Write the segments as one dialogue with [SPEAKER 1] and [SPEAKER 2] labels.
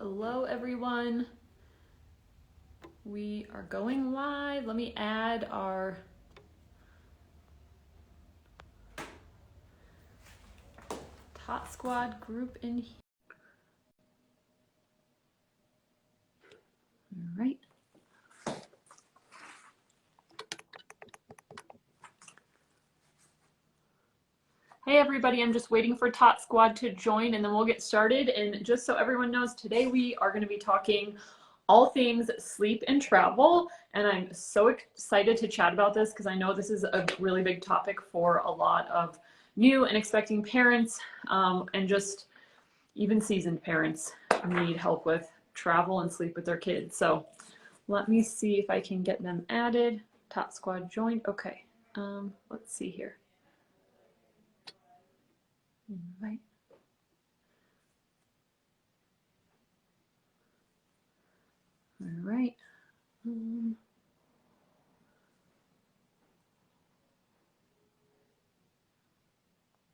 [SPEAKER 1] Hello everyone. We are going live. Let me add our Tot Squad group in here. All right. Hey everybody, I'm just waiting for Tot Squad to join and then we'll get started. And just so everyone knows, today we are going to be talking all things sleep and travel. And I'm so excited to chat about this because I know this is a really big topic for a lot of new and expecting parents, and just even seasoned parents need help with travel and sleep with their kids. So let me see if I can get them added. Tot Squad joined. Okay. Let's see here. Right. All right.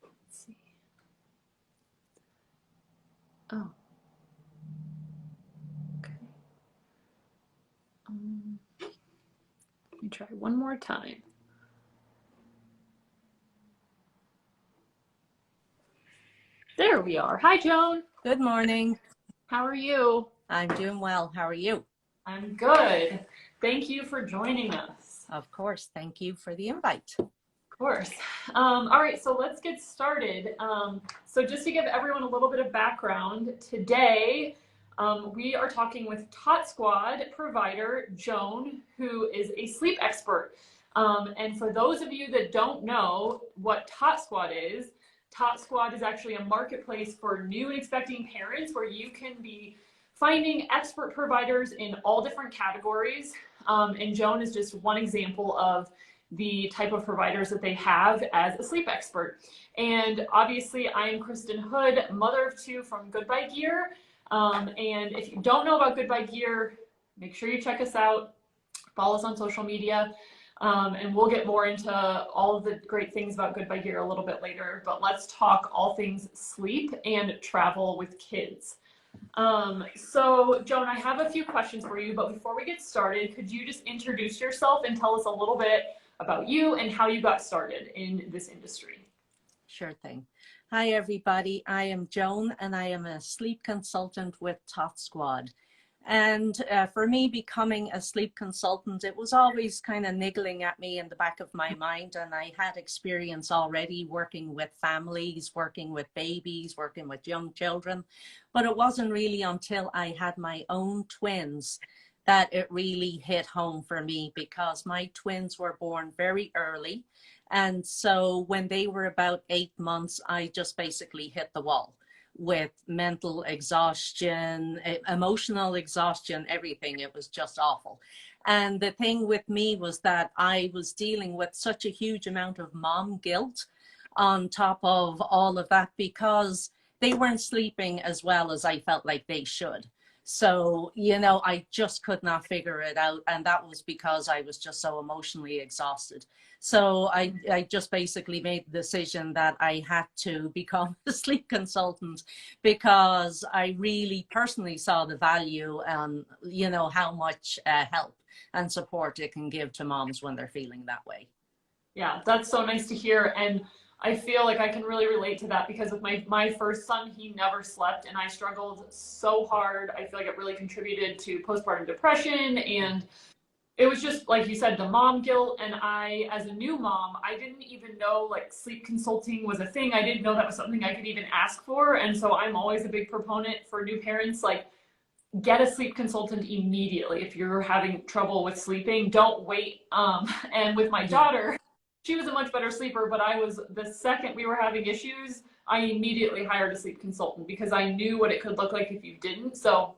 [SPEAKER 1] Let's see. Oh. Okay. Let me try one more time. There we are. Hi, Joan.
[SPEAKER 2] Good morning.
[SPEAKER 1] How are you?
[SPEAKER 2] I'm doing well. How are you?
[SPEAKER 1] I'm good. Thank you for joining us.
[SPEAKER 2] Of course. Thank you for the invite.
[SPEAKER 1] Of course. All right, so let's get started. So just to give everyone a little bit of background, today we are talking with Tot Squad provider Joan, who is a sleep expert. And for those of you that don't know what Tot Squad is actually a marketplace for new and expecting parents where you can be finding expert providers in all different categories. And Joan is just one example of the type of providers that they have as a sleep expert. And obviously I am Kristen Hood, mother of two from GoodBuy Gear. And if you don't know about GoodBuy Gear, make sure you check us out, follow us on social media. And we'll get more into all of the great things about GoodBuy Gear a little bit later, but let's talk all things sleep and travel with kids. So Joan, I have a few questions for you, but before we get started, could you just introduce yourself and tell us a little bit about you and how you got started in this industry?
[SPEAKER 2] Sure thing. Hi, everybody. I am Joan, and I am a sleep consultant with Tot Squad. And for me, becoming a sleep consultant, it was always kind of niggling at me in the back of my mind. And I had experience already working with families, working with babies, working with young children. But it wasn't really until I had my own twins that it really hit home for me, because my twins were born very early. And so when they were about 8 months, I just basically hit the wall with mental exhaustion, emotional exhaustion, everything. It was just awful. And the thing with me was that I was dealing with such a huge amount of mom guilt on top of all of that, because they weren't sleeping as well as I felt like they should. So, you know, I just could not figure it out. And that was because I was just so emotionally exhausted. So I just basically made the decision that I had to become a sleep consultant, because I really personally saw the value and, you know, how much help and support it can give to moms when they're feeling that way.
[SPEAKER 1] Yeah, that's so nice to hear. And I feel like I can really relate to that, because with my first son, he never slept and I struggled so hard. I feel like it really contributed to postpartum depression, and it was just like you said, the mom guilt. And I, as a new mom, I didn't even know like sleep consulting was a thing. I didn't know that was something I could even ask for. And so I'm always a big proponent for new parents, like, get a sleep consultant immediately if you're having trouble with sleeping. Don't wait. And with my daughter, she was a much better sleeper, but the second we were having issues, I immediately hired a sleep consultant because I knew what it could look like if you didn't. So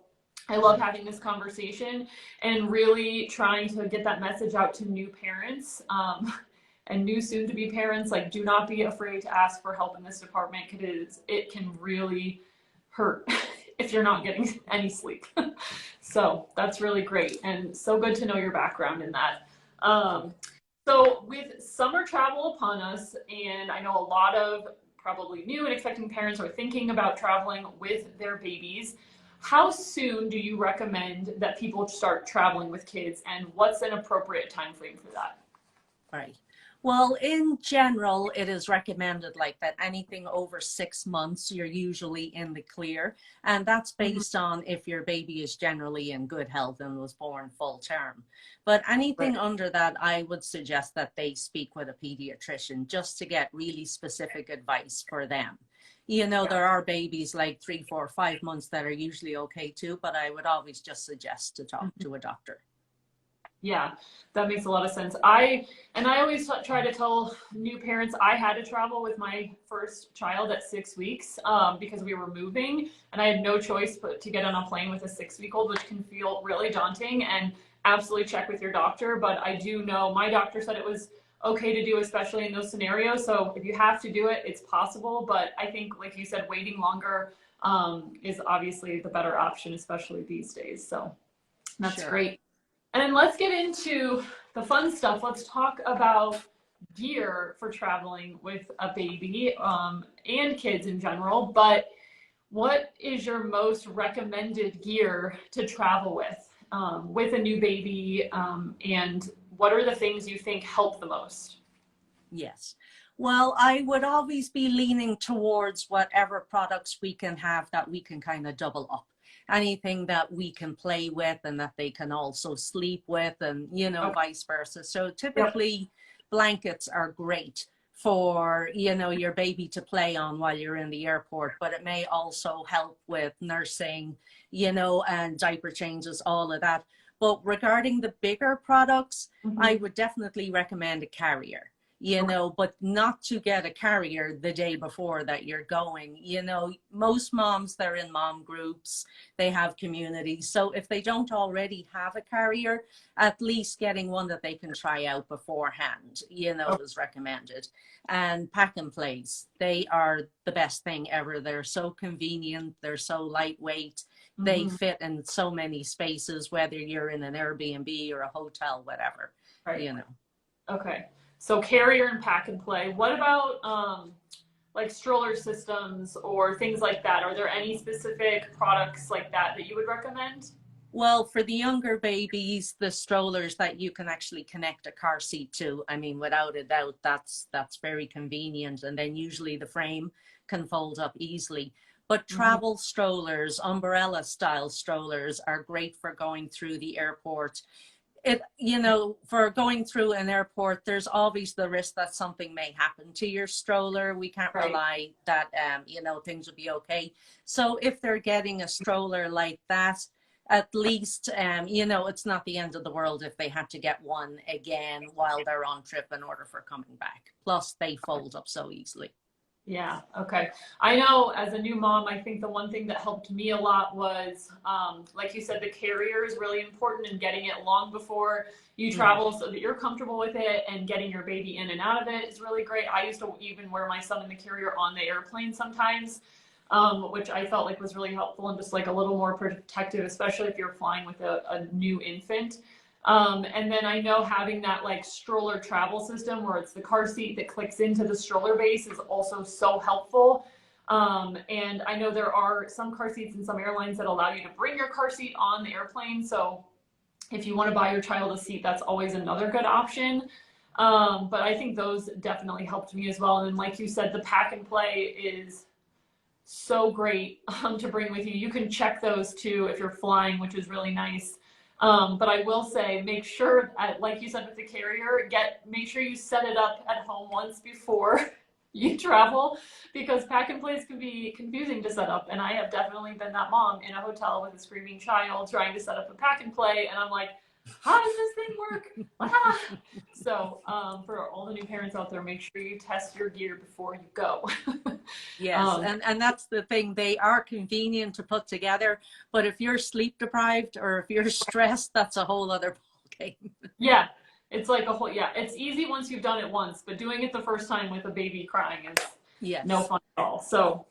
[SPEAKER 1] I love having this conversation and really trying to get that message out to new parents, and new soon-to-be parents. Like, do not be afraid to ask for help in this department, because it can really hurt if you're not getting any sleep. So that's really great, and so good to know your background in that. So with summer travel upon us, and I know a lot of probably new and expecting parents are thinking about traveling with their babies, how soon do you recommend that people start traveling with kids, and what's an appropriate time frame for that?
[SPEAKER 2] Right. Well, in general, it is recommended like that anything over 6 months, you're usually in the clear. And that's based on if your baby is generally in good health and was born full term. But anything
[SPEAKER 1] Right.
[SPEAKER 2] under that, I would suggest that they speak with a pediatrician just to get really specific advice for them. You know,
[SPEAKER 1] Yeah.
[SPEAKER 2] there are babies like 3, 4, 5 months that are usually okay too, but I would always just suggest to talk to a doctor.
[SPEAKER 1] Yeah, that makes a lot of sense. I always try to tell new parents I had to travel with my first child at 6 weeks because we were moving and I had no choice but to get on a plane with a 6-week-old, which can feel really daunting, and absolutely check with your doctor. But I do know my doctor said it was okay to do, especially in those scenarios. So if you have to do it, it's possible. But I think, like you said, waiting longer is obviously the better option, especially these days. So that's
[SPEAKER 2] Sure.
[SPEAKER 1] great. And then let's get into the fun stuff. Let's talk about gear for traveling with a baby and kids in general. But what is your most recommended gear to travel with a new baby? And what are the things you think help the most?
[SPEAKER 2] Yes. Well, I would always be leaning towards whatever products we can have that we can kind of double up. Anything that we can play with and that they can also sleep with, and, you know,
[SPEAKER 1] Okay.
[SPEAKER 2] vice versa. So
[SPEAKER 1] Yep.
[SPEAKER 2] typically blankets are great for, you know, your baby to play on while you're in the airport, but it may also help with nursing, you know, and diaper changes, all of that. But regarding the bigger products, I would definitely recommend a carrier, you
[SPEAKER 1] Okay.
[SPEAKER 2] know, but not to get a carrier the day before that you're going. You know, most moms, they're in mom groups, they have communities. So if they don't already have a carrier, at least getting one that they can try out beforehand, you know,
[SPEAKER 1] Okay.
[SPEAKER 2] is recommended. And pack and plays, they are the best thing ever. They're so convenient, they're so lightweight. They fit in so many spaces, whether you're in an Airbnb or a hotel, whatever,
[SPEAKER 1] Right.
[SPEAKER 2] you know.
[SPEAKER 1] Okay. So carrier and pack and play. What about like stroller systems or things like that? Are there any specific products like that that you would recommend?
[SPEAKER 2] Well, for the younger babies, the strollers that you can actually connect a car seat to, I mean, without a doubt, that's very convenient. And then usually the frame can fold up easily. But travel strollers, umbrella style strollers, are great for going through the airport. It, you know, for going through an airport, there's always the risk that something may happen to your stroller. We can't
[SPEAKER 1] Right.
[SPEAKER 2] rely that, you know, things will be okay. So if they're getting a stroller like that, at least, you know, it's not the end of the world if they had to get one again while they're on trip in order for coming back. Plus, they fold up so easily.
[SPEAKER 1] Yeah, okay. I know as a new mom, I think the one thing that helped me a lot was, like you said, the carrier is really important in getting it long before you travel so that you're comfortable with it, and getting your baby in and out of it is really great. I used to even wear my son in the carrier on the airplane sometimes, which I felt like was really helpful and just like a little more protective, especially if you're flying with a new infant. And then I know having that like stroller travel system where it's the car seat that clicks into the stroller base is also so helpful. And I know there are some car seats in some airlines that allow you to bring your car seat on the airplane. So if you want to buy your child a seat, that's always another good option. But I think those definitely helped me as well. And like you said, the pack and play is so great to bring with you. You can check those too if you're flying, which is really nice. But I will say, make sure, like you said with the carrier, make sure you set it up at home once before you travel, because pack and plays can be confusing to set up. And I have definitely been that mom in a hotel with a screaming child trying to set up a pack and play, and I'm like, how does this thing work? Ah! So for all the new parents out there, make sure you test your gear before you go.
[SPEAKER 2] Yes, and that's the thing. They are convenient to put together, but if you're sleep deprived or if you're stressed, that's a whole other ballgame.
[SPEAKER 1] Yeah, it's like it's easy once you've done it once, but doing it the first time with a baby crying is
[SPEAKER 2] Yes.
[SPEAKER 1] no fun at all. So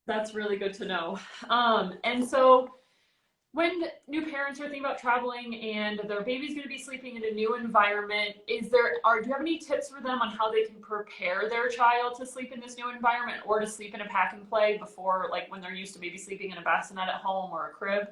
[SPEAKER 1] that's really good to know. And so when new parents are thinking about traveling and their baby's going to be sleeping in a new environment, do you have any tips for them on how they can prepare their child to sleep in this new environment or to sleep in a pack and play before, like when they're used to maybe sleeping in a bassinet at home or a crib?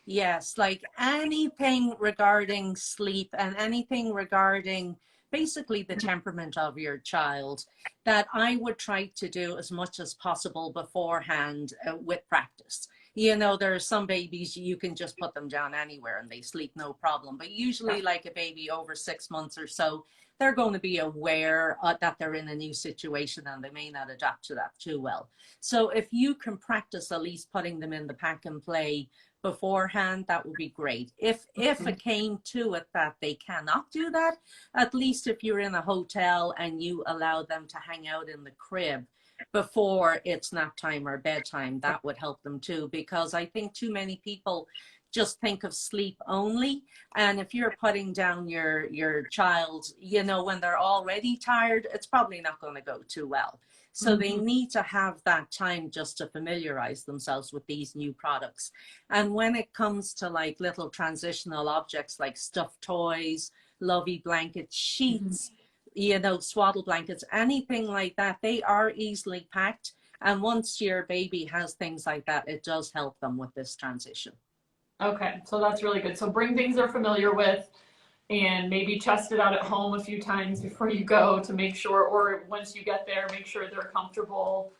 [SPEAKER 2] Yes, like anything regarding sleep and anything regarding basically the temperament of your child, that I would try to do as much as possible beforehand with practice. You know, there are some babies you can just put them down anywhere and they sleep no problem. But usually, like a baby over 6 months or so, they're going to be aware that they're in a new situation and they may not adapt to that too well. So if you can practice at least putting them in the pack and play beforehand, that would be great. If it came to it that they cannot do that, at least if you're in a hotel and you allow them to hang out in the crib before it's nap time or bedtime, that would help them too, because I think too many people just think of sleep only. And if you're putting down your child, you know, when they're already tired, it's probably not going to go too well. So they need to have that time just to familiarize themselves with these new products. And when it comes to like little transitional objects like stuffed toys, lovey blankets, sheets, you know, swaddle blankets, anything like that, they are easily packed. And once your baby has things like that, it does help them with this transition.
[SPEAKER 1] Okay, so that's really good. So bring things they're familiar with and maybe test it out at home a few times before you go to make sure, or once you get there, make sure they're comfortable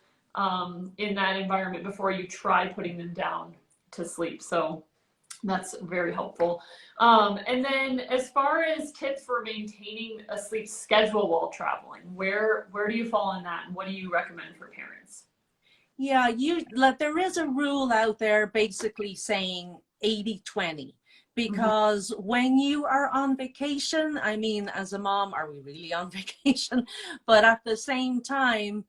[SPEAKER 1] in that environment before you try putting them down to sleep. So that's very helpful. And then as far as tips for maintaining a sleep schedule while traveling, where do you fall on that and what do you recommend for parents?
[SPEAKER 2] Yeah, there is a rule out there basically saying 80-20, because when you are on vacation, I mean, as a mom, are we really on vacation? But at the same time,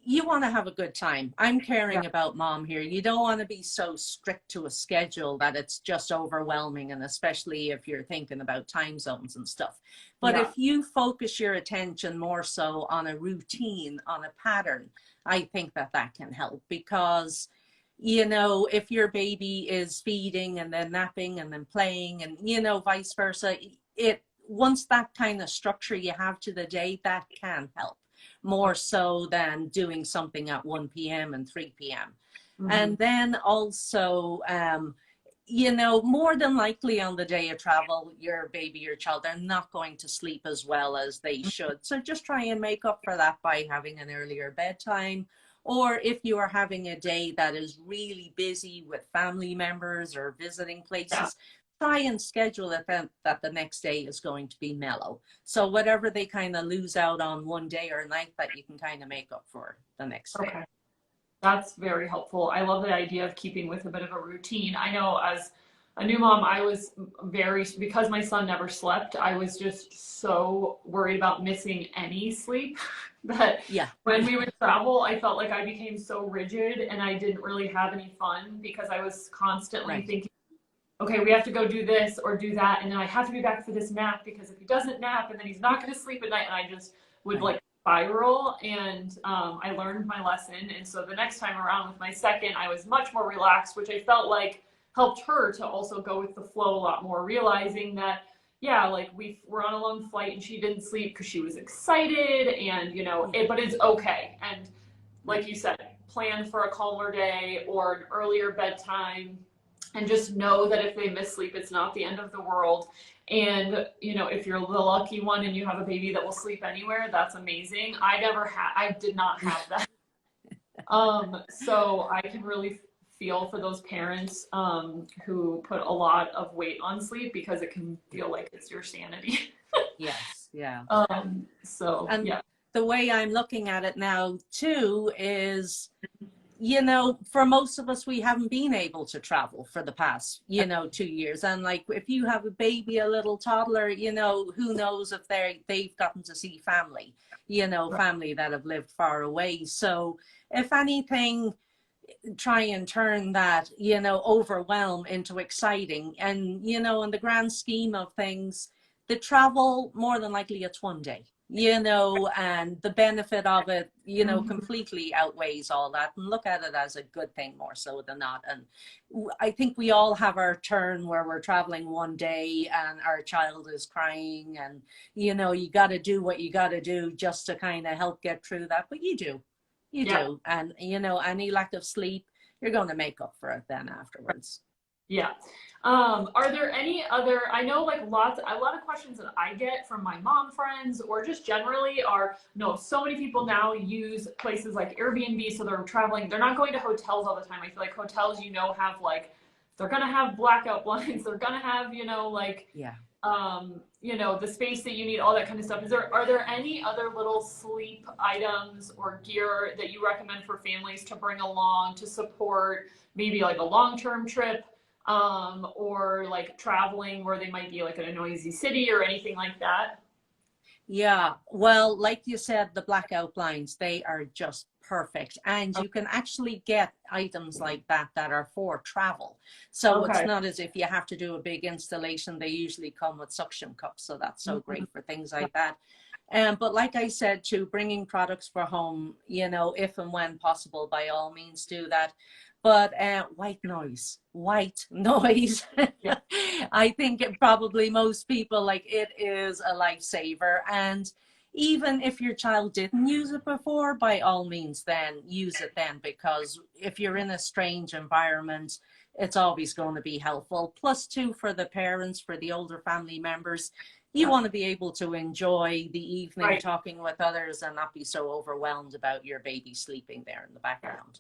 [SPEAKER 2] you want to have a good time. I'm caring about mom here. You don't want to be so strict to a schedule that it's just overwhelming, and especially if you're thinking about time zones and stuff. But if you focus your attention more so on a routine, on a pattern, I think that can help, because you know, if your baby is feeding and then napping and then playing and, you know, vice versa, once that kind of structure you have to the day, that can help more so than doing something at 1 p.m. and 3 p.m. And then also, you know, more than likely on the day of travel, your baby, your child, they're not going to sleep as well as they should. So just try and make up for that by having an earlier bedtime. Or if you are having a day that is really busy with family members or visiting places, try and schedule it that the next day is going to be mellow. So whatever they kind of lose out on one day or night, that you can kind of make up for the next day.
[SPEAKER 1] Okay. That's very helpful. I love the idea of keeping with a bit of a routine. I know as a new mom, I was because my son never slept, I was just so worried about missing any sleep that when we would travel, I felt like I became so rigid and I didn't really have any fun because I was constantly thinking, okay, we have to go do this or do that. And then I have to be back for this nap because if he doesn't nap and then he's not going to sleep at night, and I just would like spiral. And I learned my lesson. And so the next time around with my second, I was much more relaxed, which I felt like helped her to also go with the flow a lot more, realizing that, yeah, like we're on a long flight and she didn't sleep because she was excited and, you know, but it's okay. And like you said, plan for a calmer day or an earlier bedtime. And just know that if they miss sleep, it's not the end of the world. And, you know, if you're the lucky one and you have a baby that will sleep anywhere, that's amazing. I did not have that. So I can really feel for those parents who put a lot of weight on sleep because it can feel like it's your sanity.
[SPEAKER 2] Yes, yeah.
[SPEAKER 1] The
[SPEAKER 2] way I'm looking at it now too is, you know, for most of us, we haven't been able to travel for the past, 2 years. And like, if you have a baby, a little toddler, you know, who knows if they've gotten to see family, family that have lived far away. So if anything, try and turn that, overwhelm into exciting. And, in the grand scheme of things, the travel, more than likely it's one day. and the benefit of it, completely outweighs all that. And look at it as a good thing more so than not. And I think we all have our turn where we're traveling one day and our child is crying, and, you got to do what you got to do just to kind of help get through that. But you
[SPEAKER 1] Yeah.
[SPEAKER 2] do. And, any lack of sleep, you're going to make up for it then afterwards.
[SPEAKER 1] Yeah. Are there any other, I know like a lot of questions that I get from my mom friends or just generally are, no, so many people now use places like Airbnb. So they're traveling, they're not going to hotels all the time. I feel like hotels, have like, they're going to have blackout blinds. They're going to have, like,
[SPEAKER 2] Yeah.
[SPEAKER 1] the space that you need, all that kind of stuff. Are there any other little sleep items or gear that you recommend for families to bring along to support maybe like a long-term trip? Or like traveling where they might be like in a noisy city or anything like that?
[SPEAKER 2] Yeah, well, like you said, the blackout blinds, they are just perfect. And you
[SPEAKER 1] Okay.
[SPEAKER 2] can actually get items like that that are for travel. So it's
[SPEAKER 1] Okay.
[SPEAKER 2] not as if you have to do a big installation. They usually come with suction cups. So that's so great for things like that. But like I said, too, bringing products for home, if and when possible, by all means do that. But white noise,
[SPEAKER 1] Yeah.
[SPEAKER 2] I think probably most people, like, it is a lifesaver. And even if your child didn't use it before, by all means, then use it then, because if you're in a strange environment, it's always going to be helpful. Plus, too, for the parents, for the older family members, you
[SPEAKER 1] Yeah.
[SPEAKER 2] want to be able to enjoy the evening
[SPEAKER 1] Right.
[SPEAKER 2] talking with others and not be so overwhelmed about your baby sleeping there in the background.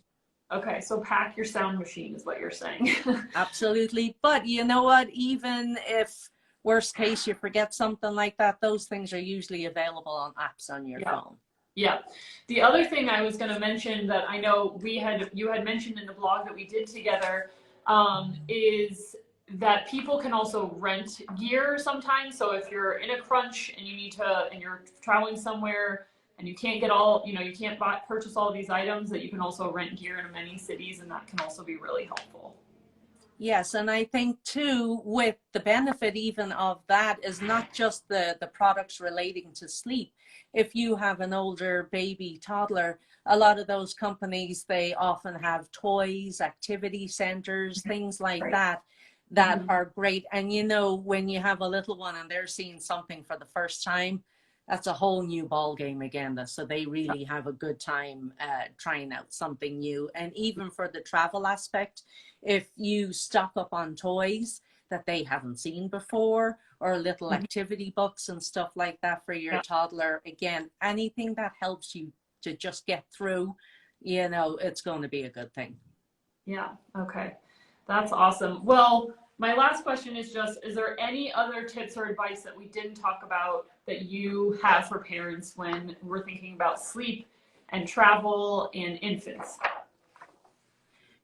[SPEAKER 1] Okay. So pack your sound machine is what you're saying.
[SPEAKER 2] Absolutely. But you know what? Even if worst case you forget something like that, those things are usually available on apps on your
[SPEAKER 1] Yeah.
[SPEAKER 2] phone.
[SPEAKER 1] Yeah. The other thing I was going to mention that I know you had mentioned in the blog that we did together, is that people can also rent gear sometimes. So if you're in a crunch and and you're traveling somewhere and you can't get you can't purchase all of these items, that you can also rent gear in many cities, and that can also be really helpful.
[SPEAKER 2] Yes, and I think too, with the benefit even of that is not just the products relating to sleep. If you have an older baby toddler, a lot of those companies, they often have toys, activity centers, things like
[SPEAKER 1] Right.
[SPEAKER 2] that that
[SPEAKER 1] Mm-hmm.
[SPEAKER 2] are great. And when you have a little one and they're seeing something for the first time, that's a whole new ball game again. So they really have a good time trying out something new. And even for the travel aspect, if you stock up on toys that they haven't seen before, or little
[SPEAKER 1] Mm-hmm.
[SPEAKER 2] activity books and stuff like that for your
[SPEAKER 1] Yeah.
[SPEAKER 2] toddler, again, anything that helps you to just get through, it's going to be a good thing.
[SPEAKER 1] Yeah. Okay. That's awesome. Well, my last question is just, is there any other tips or advice that we didn't talk about that you have for parents when we're thinking about sleep and travel and infants?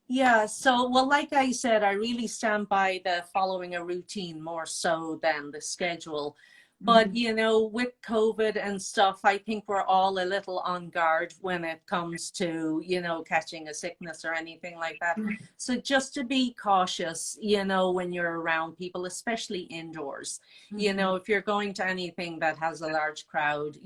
[SPEAKER 2] Yeah, so, well, like I said, I really stand by the following a routine more so than the schedule. But,
[SPEAKER 1] Mm-hmm.
[SPEAKER 2] with COVID and stuff, I think we're all a little on guard when it comes to, catching a sickness or anything like that. So just to be cautious, when you're around people, especially indoors,
[SPEAKER 1] Mm-hmm.
[SPEAKER 2] if you're going to anything that has a large crowd,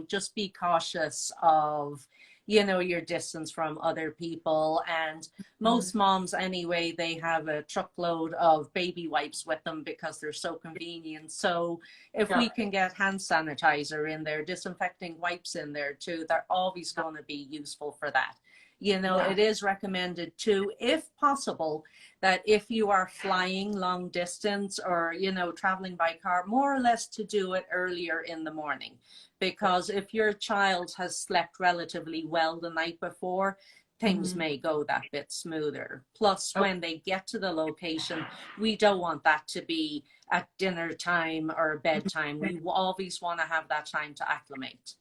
[SPEAKER 2] just be cautious of, your distance from other people. And most moms anyway, they have a truckload of baby wipes with them because they're so convenient. So if
[SPEAKER 1] Yeah.
[SPEAKER 2] we can get hand sanitizer in there, disinfecting wipes in there too, they're always going to be useful for that.
[SPEAKER 1] Yeah.
[SPEAKER 2] It is recommended too, if possible, that if you are flying long distance or, traveling by car, more or less to do it earlier in the morning. Because if your child has slept relatively well the night before, things
[SPEAKER 1] Mm-hmm.
[SPEAKER 2] may go that bit smoother. Plus,
[SPEAKER 1] Okay.
[SPEAKER 2] when they get to the location, we don't want that to be at dinner time or bedtime. We always want to have that time to acclimate.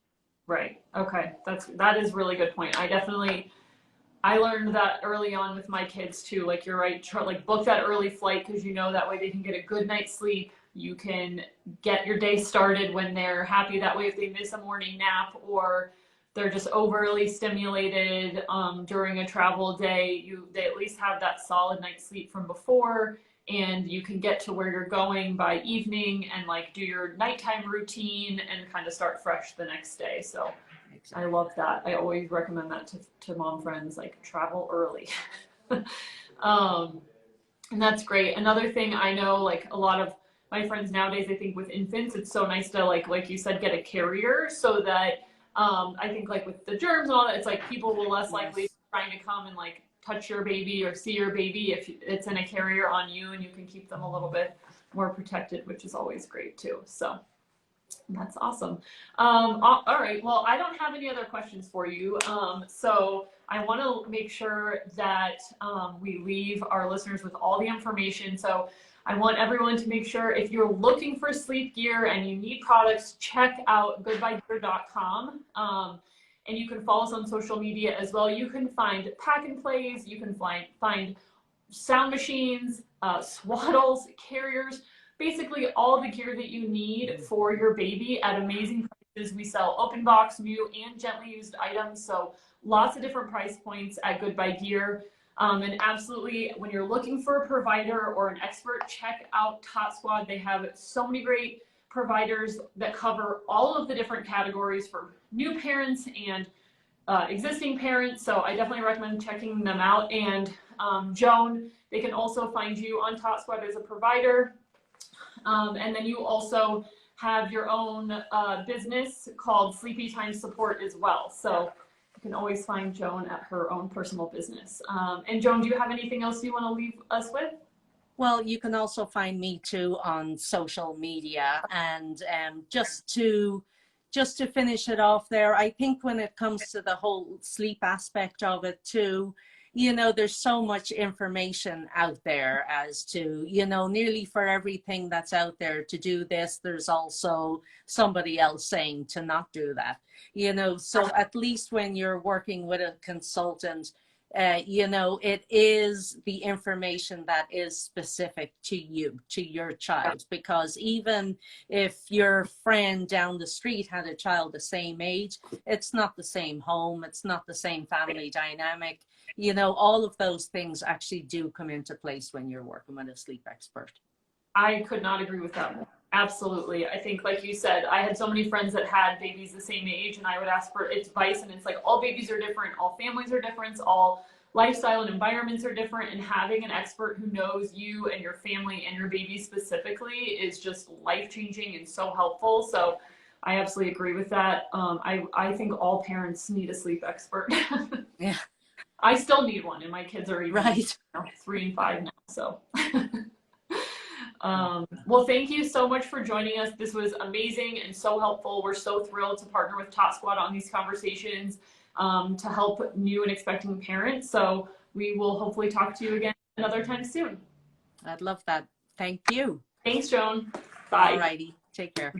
[SPEAKER 1] Right. Okay. That is really good point. I learned that early on with my kids too. Like you're right, like book that early flight because that way they can get a good night's sleep. You can get your day started when they're happy. That way, if they miss a morning nap or they're just overly stimulated during a travel day, they at least have that solid night's sleep from before. and you can get to where you're going by evening and like do your nighttime routine and kind of start fresh the next day. So I love that. I always recommend that to mom friends, like travel early. And that's great. Another thing I know, like a lot of my friends nowadays, I think with infants, it's so nice to like you said, get a carrier so that I think like with the germs and all that, it's like people will less likely trying to come and like touch your baby or see your baby if it's in a carrier on you, and you can keep them a little bit more protected, which is always great too. So that's awesome. All right. Well, I don't have any other questions for you. So I want to make sure that we leave our listeners with all the information. So I want everyone to make sure if you're looking for sleep gear and you need products, check out goodbuygear.com. And you can follow us on social media as well. You can find pack and plays. You can find sound machines, swaddles, carriers, basically all the gear that you need for your baby at amazing prices. We sell open box, new and gently used items. So lots of different price points at GoodBuy Gear. And absolutely, when you're looking for a provider or an expert, check out Tot Squad. They have so many great providers that cover all of the different categories for new parents and existing parents. So I definitely recommend checking them out. And Joan, they can also find you on Tot Squad as a provider. And then you also have your own business called Sleepy Time Support as well. So you can always find Joan at her own personal business. And Joan, do you have anything else you want to leave us with?
[SPEAKER 2] Well, you can also find me too on social media. And just to finish it off there, I think when it comes to the whole sleep aspect of it too, you know, there's so much information out there as to, you know, nearly for everything that's out there to do this, there's also somebody else saying to not do that, you know. So at least when you're working with a consultant, you know, it is the information that is specific to you, to your child, because even if your friend down the street had a child the same age, it's not the same home, it's not the same family dynamic. You know, all of those things actually do come into place when you're working with a sleep expert.
[SPEAKER 1] I could not agree with that more. Absolutely. I think, like you said, I had so many friends that had babies the same age, and I would ask for advice, and it's like all babies are different, all families are different, all lifestyle and environments are different, and having an expert who knows you and your family and your baby specifically is just life-changing and so helpful. So I absolutely agree with that. I think all parents need a sleep expert.
[SPEAKER 2] Yeah.
[SPEAKER 1] I still need one, and my kids are even
[SPEAKER 2] right.
[SPEAKER 1] You know, 3 and 5 now. So, well, thank you so much for joining us. This was amazing and so helpful. We're so thrilled to partner with Tot Squad on these conversations to help new and expecting parents. So we will hopefully talk to you again another time soon.
[SPEAKER 2] I'd love that. Thank you.
[SPEAKER 1] Thanks, Joan. Bye.
[SPEAKER 2] All righty. Take care.